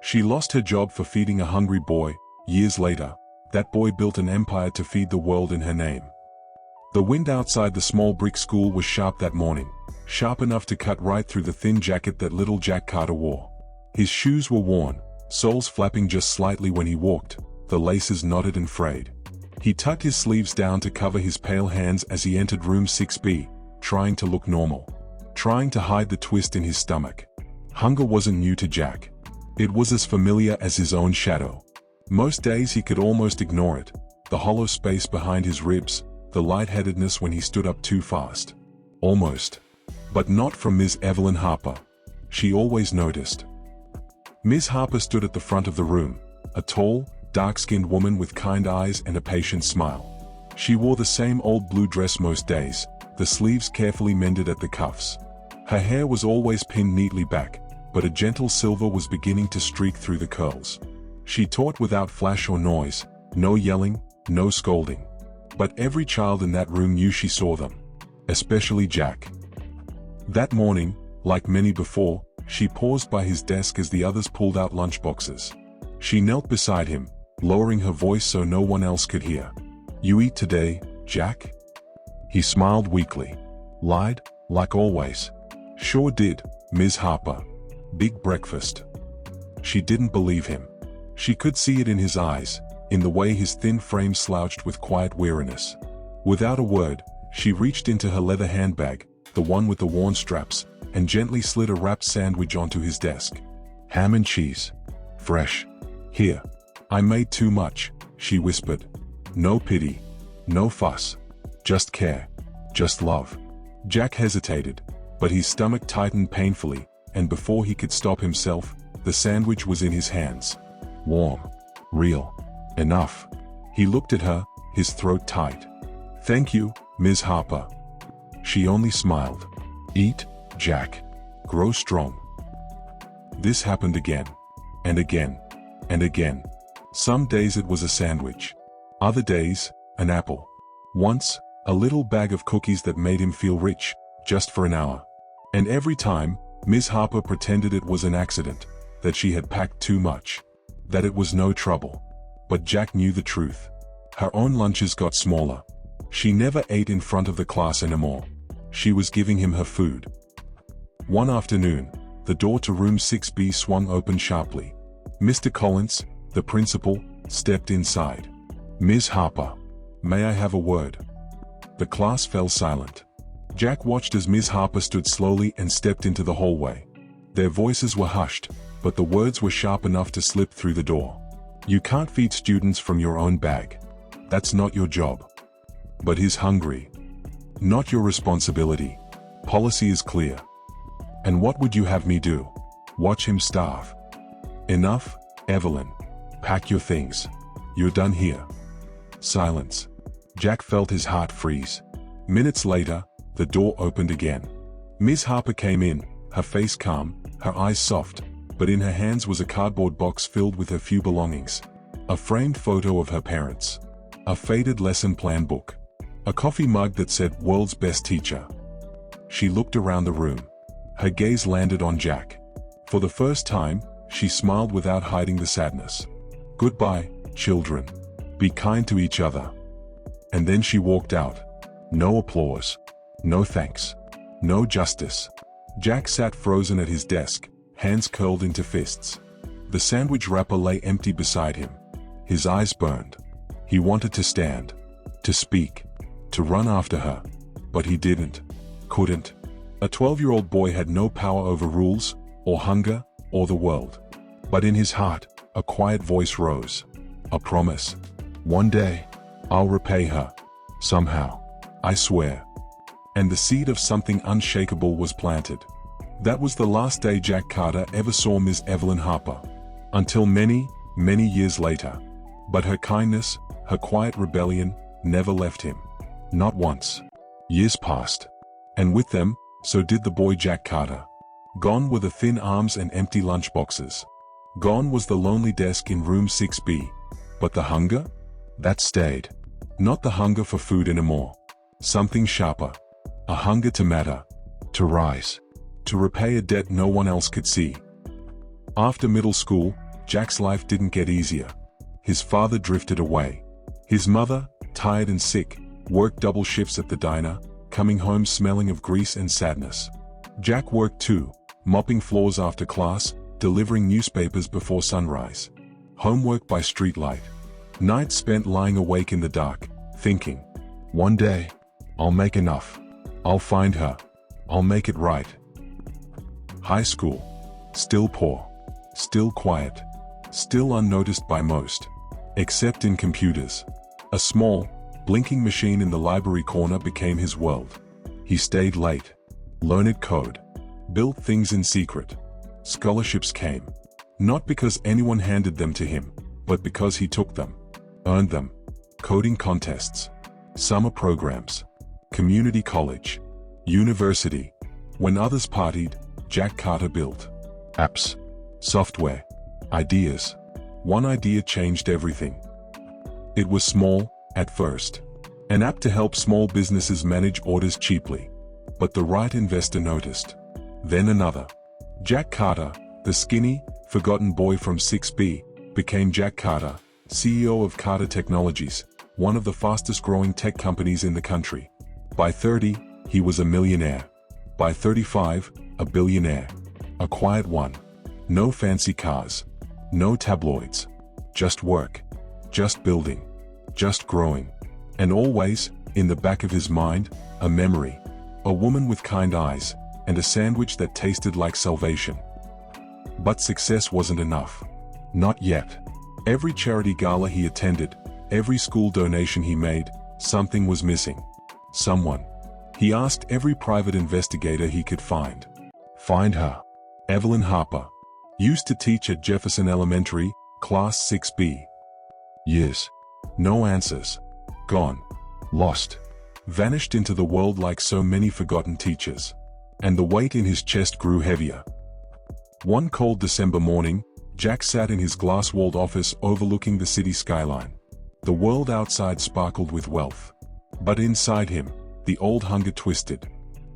She lost her job for feeding a hungry boy. Years later, that boy built an empire to feed the world in her name. The wind outside the small brick school was sharp that morning, sharp enough to cut right through the thin jacket that little Jack Carter wore. His shoes were worn, soles flapping just slightly when he walked, the laces knotted and frayed. He tucked his sleeves down to cover his pale hands as he entered room 6B, trying to look normal, trying to hide the twist in his stomach. Hunger wasn't new to Jack. It was as familiar as his own shadow. Most days he could almost ignore it, the hollow space behind his ribs, the lightheadedness when he stood up too fast. Almost. But not from Ms. Evelyn Harper. She always noticed. Ms. Harper stood at the front of the room, a tall, dark-skinned woman with kind eyes and a patient smile. She wore the same old blue dress most days, the sleeves carefully mended at the cuffs. Her hair was always pinned neatly back, but a gentle silver was beginning to streak through the curls. She taught without flash or noise, no yelling, no scolding. But every child in that room knew she saw them. Especially Jack. That morning, like many before, she paused by his desk as the others pulled out lunchboxes. She knelt beside him, lowering her voice so no one else could hear. "You eat today, Jack?" He smiled weakly. Lied, like always. "Sure did, Ms. Harper. Big breakfast." She didn't believe him. She could see it in his eyes, in the way his thin frame slouched with quiet weariness. Without a word, she reached into her leather handbag, the one with the worn straps, and gently slid a wrapped sandwich onto his desk. "Ham and cheese. Fresh. Here. I made too much," she whispered. "No pity. No fuss. Just care. Just love." Jack hesitated, but his stomach tightened painfully, and before he could stop himself, the sandwich was in his hands. Warm. Real. Enough. He looked at her, his throat tight. "Thank you, Ms. Harper." She only smiled. "Eat, Jack. Grow strong." This happened again. And again. And again. Some days it was a sandwich. Other days, an apple. Once, a little bag of cookies that made him feel rich, just for an hour. And every time, Ms. Harper pretended it was an accident, that she had packed too much, that it was no trouble. But Jack knew the truth. Her own lunches got smaller. She never ate in front of the class anymore. She was giving him her food. One afternoon, the door to room 6B swung open sharply. Mr. Collins, the principal, stepped inside. "Ms. Harper, may I have a word?" The class fell silent. Jack watched as Ms. Harper stood slowly and stepped into the hallway. Their voices were hushed, but the words were sharp enough to slip through the door. "You can't feed students from your own bag. That's not your job." "But he's hungry." "Not your responsibility. Policy is clear." "And what would you have me do? Watch him starve?" "Enough, Evelyn. Pack your things. You're done here." Silence. Jack felt his heart freeze. Minutes later, the door opened again. Ms. Harper came in, her face calm, her eyes soft, but in her hands was a cardboard box filled with her few belongings. A framed photo of her parents. A faded lesson plan book. A coffee mug that said "World's Best Teacher." She looked around the room. Her gaze landed on Jack. For the first time, she smiled without hiding the sadness. "Goodbye, children. Be kind to each other." And then she walked out. No applause. No thanks. No justice. Jack sat frozen at his desk, hands curled into fists. The sandwich wrapper lay empty beside him. His eyes burned. He wanted to stand, to speak, to run after her, but he didn't, couldn't. A 12-year-old boy had no power over rules, or hunger, or the world. But in his heart, a quiet voice rose. A promise. "One day, I'll repay her. Somehow. I swear." And the seed of something unshakable was planted. That was the last day Jack Carter ever saw Ms. Evelyn Harper. Until many, many years later. But her kindness, her quiet rebellion, never left him. Not once. Years passed. And with them, so did the boy Jack Carter. Gone were the thin arms and empty lunchboxes. Gone was the lonely desk in room 6B. But the hunger? That stayed. Not the hunger for food anymore. Something sharper. A hunger to matter. To rise. To repay a debt no one else could see. After middle school, Jack's life didn't get easier. His father drifted away. His mother, tired and sick, worked double shifts at the diner, coming home smelling of grease and sadness. Jack worked too, mopping floors after class, delivering newspapers before sunrise. Homework by streetlight. Nights spent lying awake in the dark, thinking, one day, I'll make enough. I'll find her. I'll make it right. High school. Still poor. Still quiet. Still unnoticed by most. Except in computers. A small, blinking machine in the library corner became his world. He stayed late. Learned code. Built things in secret. Scholarships came. Not because anyone handed them to him, but because he took them. Earned them. Coding contests. Summer programs. Community college. University. When others partied, Jack Carter built apps. Software. Ideas. One idea changed everything. It was small, at first. An app to help small businesses manage orders cheaply. But the right investor noticed. Then another. Jack Carter, the skinny, forgotten boy from 6B, became Jack Carter, CEO of Carter Technologies, one of the fastest growing tech companies in the country. By 30, he was a millionaire. By 35, a billionaire. A quiet one. No fancy cars. No tabloids. Just work. Just building. Just growing. And always, in the back of his mind, a memory. A woman with kind eyes, and a sandwich that tasted like salvation. But success wasn't enough. Not yet. Every charity gala he attended, every school donation he made, something was missing. Someone. He asked every private investigator he could find. Find her. Evelyn Harper. Used to teach at Jefferson Elementary, Class 6B. Years. No answers. Gone. Lost. Vanished into the world like so many forgotten teachers. And the weight in his chest grew heavier. One cold December morning, Jack sat in his glass-walled office overlooking the city skyline. The world outside sparkled with wealth. But inside him, the old hunger twisted.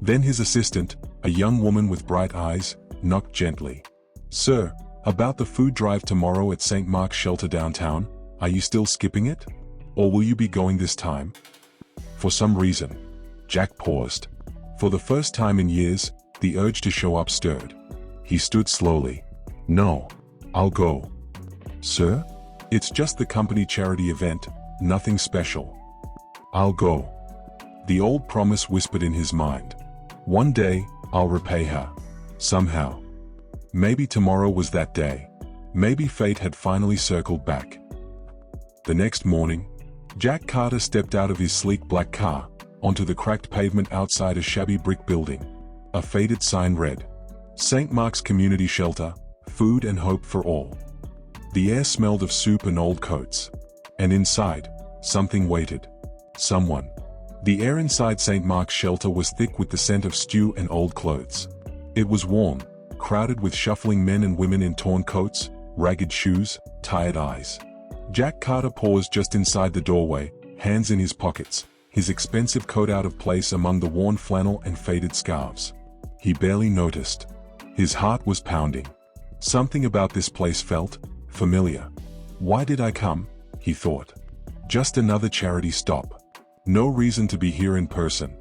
Then his assistant, a young woman with bright eyes, knocked gently. Sir, about the food drive tomorrow at St. Mark's Shelter downtown, are you still skipping it? Or will you be going this time? For some reason, Jack paused. For the first time in years, the urge to show up stirred. He stood slowly. No, I'll go. Sir? It's just the company charity event, nothing special. I'll go. The old promise whispered in his mind. One day, I'll repay her. Somehow. Maybe tomorrow was that day. Maybe fate had finally circled back. The next morning, Jack Carter stepped out of his sleek black car, onto the cracked pavement outside a shabby brick building. A faded sign read, St. Mark's Community Shelter, food and hope for all. The air smelled of soup and old coats. And inside, something waited. Someone. The air inside St. Mark's Shelter was thick with the scent of stew and old clothes. It was warm, crowded with shuffling men and women in torn coats, ragged shoes, tired eyes. Jack Carter paused just inside the doorway, hands in his pockets, his expensive coat out of place among the worn flannel and faded scarves. He barely noticed. His heart was pounding. Something about this place felt familiar. Why did I come? He thought. Just another charity stop. No reason to be here in person.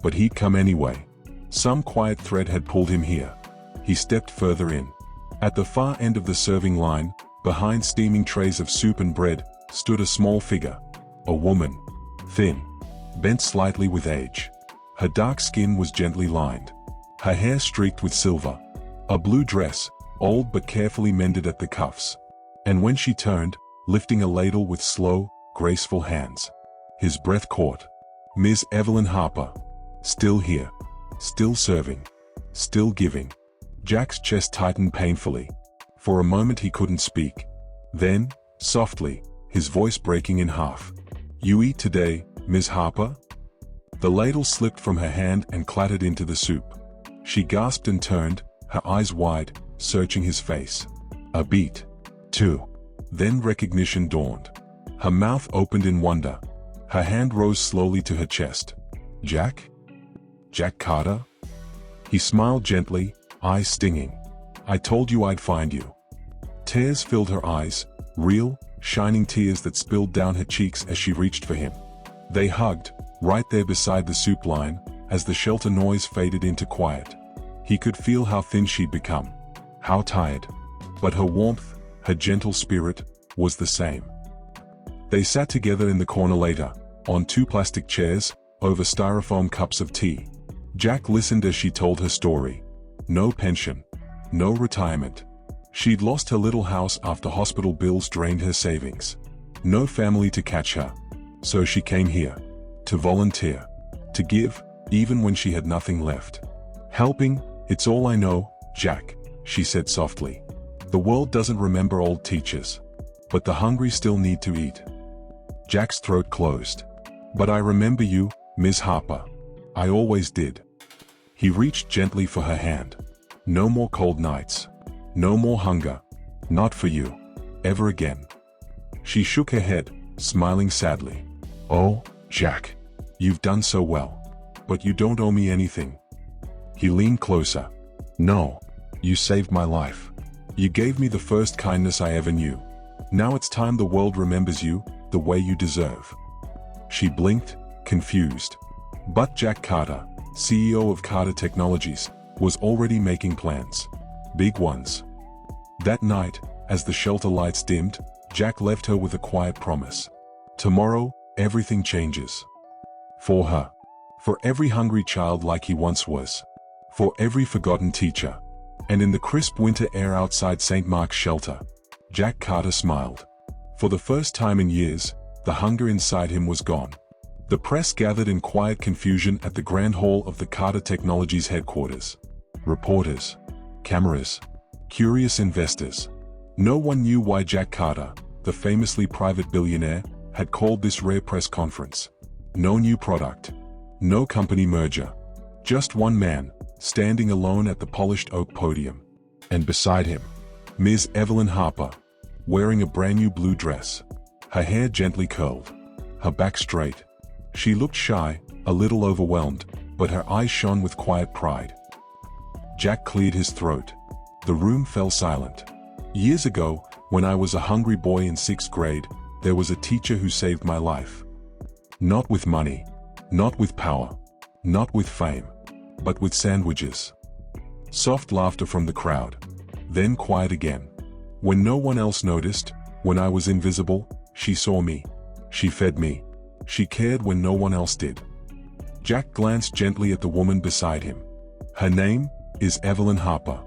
But he'd come anyway. Some quiet thread had pulled him here. He stepped further in. At the far end of the serving line, behind steaming trays of soup and bread, stood a small figure. A woman. Thin. Bent slightly with age. Her dark skin was gently lined. Her hair streaked with silver. A blue dress, old but carefully mended at the cuffs. And when she turned, lifting a ladle with slow, graceful hands. His breath caught. Ms. Evelyn Harper. Still here. Still serving. Still giving. Jack's chest tightened painfully. For a moment he couldn't speak. Then, softly, his voice breaking in half. You eat today, Ms. Harper? The ladle slipped from her hand and clattered into the soup. She gasped and turned, her eyes wide, searching his face. A beat. Two. Then recognition dawned. Her mouth opened in wonder. Her hand rose slowly to her chest. Jack? Jack Carter? He smiled gently, eyes stinging. I told you I'd find you. Tears filled her eyes, real, shining tears that spilled down her cheeks as she reached for him. They hugged, right there beside the soup line, as the shelter noise faded into quiet. He could feel how thin she'd become, how tired. But her warmth, her gentle spirit, was the same. They sat together in the corner later, on 2 plastic chairs, over styrofoam cups of tea. Jack listened as she told her story. No pension. No retirement. She'd lost her little house after hospital bills drained her savings. No family to catch her. So she came here. To volunteer. To give, even when she had nothing left. Helping, it's all I know, Jack, she said softly. The world doesn't remember old teachers. But the hungry still need to eat. Jack's throat closed. But I remember you, Ms. Harper. I always did. He reached gently for her hand. No more cold nights. No more hunger. Not for you. Ever again. She shook her head, smiling sadly. Oh, Jack. You've done so well. But you don't owe me anything. He leaned closer. No. You saved my life. You gave me the first kindness I ever knew. Now it's time the world remembers you, the way you deserve. She blinked, confused. But Jack Carter, CEO of Carter Technologies, was already making plans. Big ones. That night, as the shelter lights dimmed, Jack left her with a quiet promise. Tomorrow, everything changes. For her. For every hungry child like he once was. For every forgotten teacher. And in the crisp winter air outside St. Mark's shelter, Jack Carter smiled. For the first time in years, the hunger inside him was gone. The press gathered in quiet confusion at the grand hall of the Carter Technologies headquarters. Reporters. Cameras. Curious investors. No one knew why Jack Carter, the famously private billionaire, had called this rare press conference. No new product. No company merger. Just one man, standing alone at the polished oak podium. And beside him, Ms. Evelyn Harper, wearing a brand new blue dress. Her hair gently curled. Her back straight. She looked shy, a little overwhelmed, but her eyes shone with quiet pride. Jack cleared his throat. The room fell silent. Years ago, when I was a hungry boy in 6th grade, there was a teacher who saved my life. Not with money. Not with power. Not with fame. But with sandwiches. Soft laughter from the crowd. Then quiet again. When no one else noticed, when I was invisible, she saw me. She fed me. She cared when no one else did. Jack glanced gently at the woman beside him. Her name is Evelyn Harper.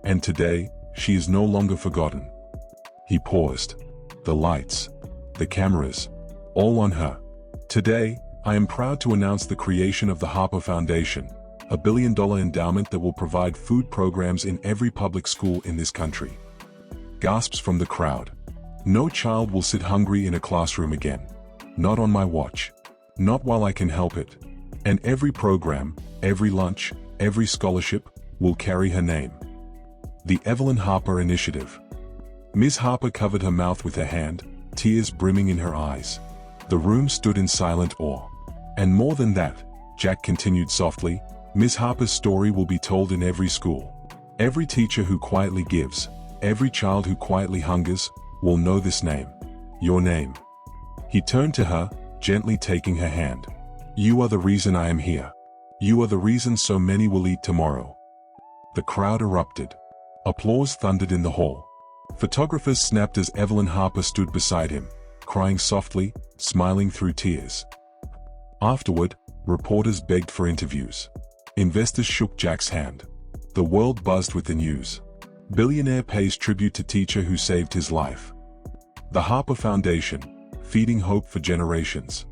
And today, she is no longer forgotten. He paused. The lights. The cameras. All on her. Today, I am proud to announce the creation of the Harper Foundation, a $1 billion endowment that will provide food programs in every public school in this country. Gasps from the crowd. No child will sit hungry in a classroom again. Not on my watch. Not while I can help it. And every program, every lunch, every scholarship, will carry her name. The Evelyn Harper Initiative. Ms. Harper covered her mouth with her hand, tears brimming in her eyes. The room stood in silent awe. And more than that, Jack continued softly, Ms. Harper's story will be told in every school. Every teacher who quietly gives, every child who quietly hungers, will know this name. Your name. He turned to her, gently taking her hand. You are the reason I am here. You are the reason so many will eat tomorrow. The crowd erupted. Applause thundered in the hall. Photographers snapped as Evelyn Harper stood beside him, crying softly, smiling through tears. Afterward, reporters begged for interviews. Investors shook Jack's hand. The world buzzed with the news. Billionaire pays tribute to teacher who saved his life. The Harper Foundation, feeding hope for generations.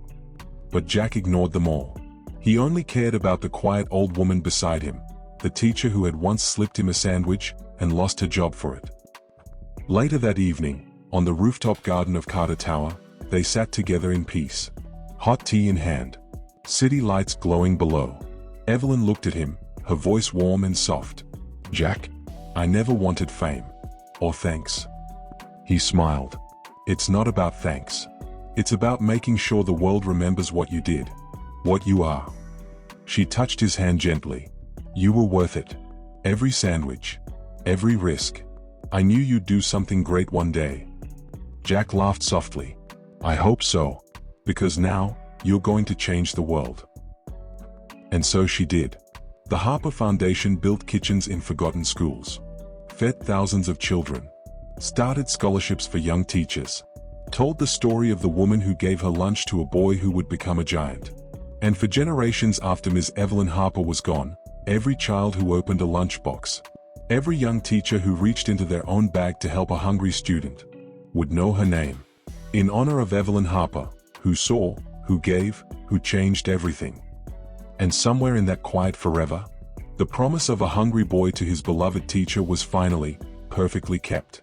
But Jack ignored them all. He only cared about the quiet old woman beside him, the teacher who had once slipped him a sandwich and lost her job for it. Later that evening, on the rooftop garden of Carter Tower, they sat together in peace. Hot tea in hand. City lights glowing below. Evelyn looked at him, her voice warm and soft. Jack, I never wanted fame. Or thanks. He smiled. It's not about thanks. It's about making sure the world remembers what you did. What you are. She touched his hand gently. You were worth it. Every sandwich. Every risk. I knew you'd do something great one day." Jack laughed softly. "I hope so. Because now, you're going to change the world." And so she did. The Harper Foundation built kitchens in forgotten schools, fed thousands of children, started scholarships for young teachers, told the story of the woman who gave her lunch to a boy who would become a giant. And for generations after Ms. Evelyn Harper was gone, every child who opened a lunchbox, every young teacher who reached into their own bag to help a hungry student, would know her name. In honor of Evelyn Harper, who saw, who gave, who changed everything. And somewhere in that quiet forever, the promise of a hungry boy to his beloved teacher was finally, perfectly kept.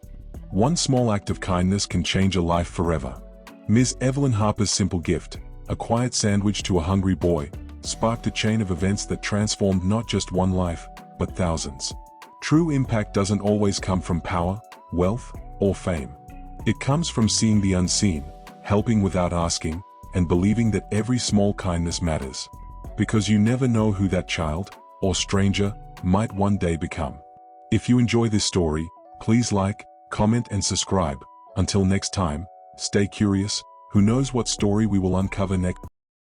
One small act of kindness can change a life forever. Ms. Evelyn Harper's simple gift, a quiet sandwich to a hungry boy, sparked a chain of events that transformed not just one life, but thousands. True impact doesn't always come from power, wealth, or fame. It comes from seeing the unseen, helping without asking, and believing that every small kindness matters. Because you never know who that child, or stranger, might one day become. If you enjoy this story, please like, comment and subscribe. Until next time, stay curious, who knows what story we will uncover next.